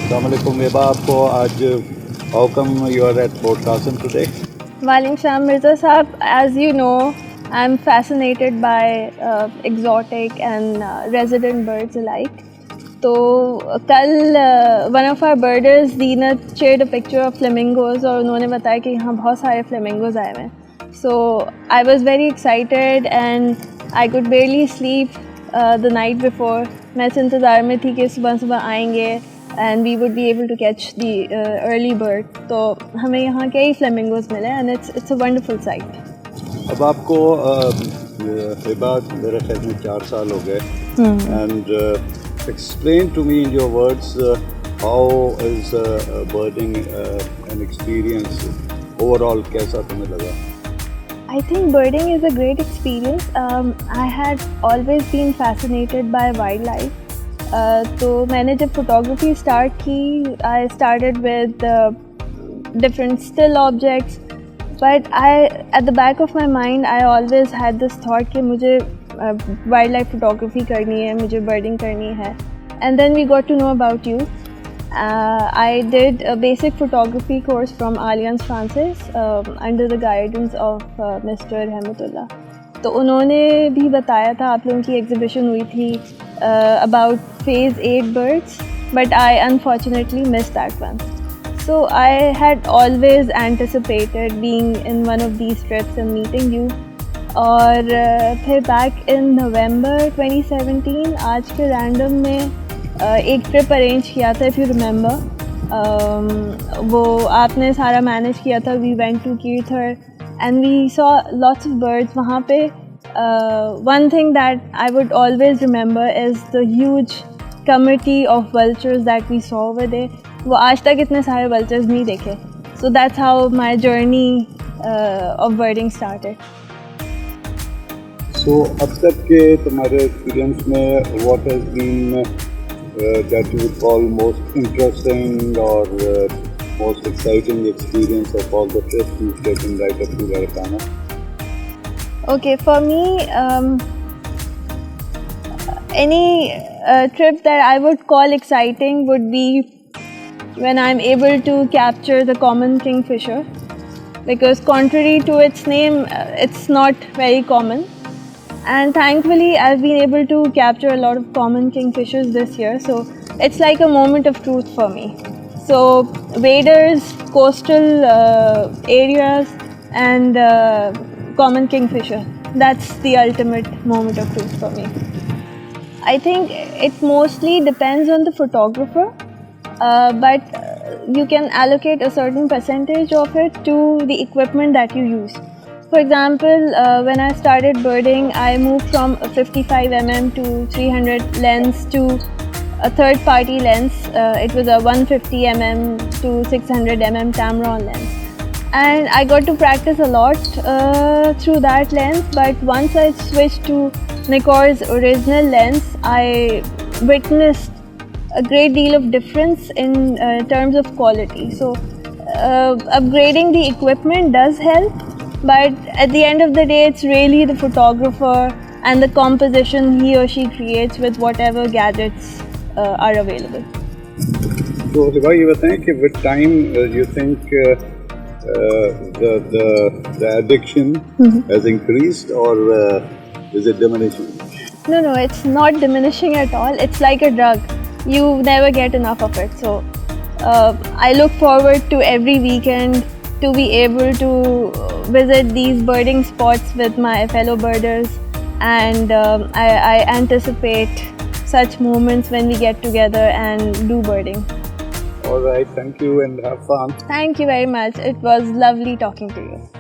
Assalamualaikum Hiba, आपको आज how come you are at Port Qasim today? Walaikum Salam Mirza Saab. As you know, I'm fascinated by exotic and resident birds alike. So, one of our birders, Zeenat, shared a picture of flamingos और उन्होंने बताया कि यहाँ बहुत सारे flamingos आए हैं. So I was very excited and I could barely sleep the night before. मैं इस इंतज़ार में थी कि सुबह आएंगे and we would be able to catch the early bird. तो हमें यहाँ कई flamingos मिले and it's a wonderful sight. अब आपको हिबा मेरे ख्याल में 4 साल हो गए and explain to me in your words how is birding an experience overall, कैसा तुम्हें लगा? I think birding is a great experience. I had always been fascinated by wildlife. तो मैंने जब photography start की, I started with different still objects. But at the back of my mind, I always had this thought कि मुझे wildlife photography करनी है, मुझे birding करनी है. And then we got to know about you. I did a basic photography course from Alliance Francaise under the guidance of Mr. Rahmatullah. तो उन्होंने भी बताया था आप लोगों की exhibition हुई थी about phase 8 birds, but I unfortunately missed that one. So I had always anticipated being in one of these trips and meeting you. और फिर back in November 2017 आज के random में एक ट्रिप अरेंज किया था, इफ़ यू रिमेंबर. वो आपने सारा मैनेज किया था. We went to Kirthar and we saw lots of birds वहाँ पे. One thing that I would always remember is the huge community of vultures that we saw over there. वो आज तक इतने सारे वल्चर्स नहीं देखे. So that's how my journey of birding started. So अब तक के तुम्हारे एक्सपीरियंस में what has been that you would call most interesting or most exciting experience of all the trips you've taken right up to Varakana? Okay, for me, any trip that I would call exciting would be when I'm able to capture the common kingfisher, because contrary to its name, it's not very common. And thankfully, I've been able to capture a lot of common kingfishers this year. So it's like a moment of truth for me. So waders, coastal areas and common kingfisher. That's the ultimate moment of truth for me. I think it mostly depends on the photographer. But you can allocate a certain percentage of it to the equipment that you use. For example, when I started birding, I moved from a 55 mm to 300 lens to a third-party lens. It was a 150 mm to 600 mm Tamron lens. And I got to practice a lot through that lens. But once I switched to Nikon's original lens, I witnessed a great deal of difference in terms of quality. So upgrading the equipment does help. But at the end of the day, it's really the photographer and the composition he or she creates with whatever gadgets are available. So, Hiba, you were saying that with time, you think the addiction has increased or is it diminishing? No, it's not diminishing at all. It's like a drug. You never get enough of it. So I look forward to every weekend to be able to visit these birding spots with my fellow birders, and I anticipate such moments when we get together and do birding. All right, thank you and have fun. Thank you very much. It was lovely talking to you.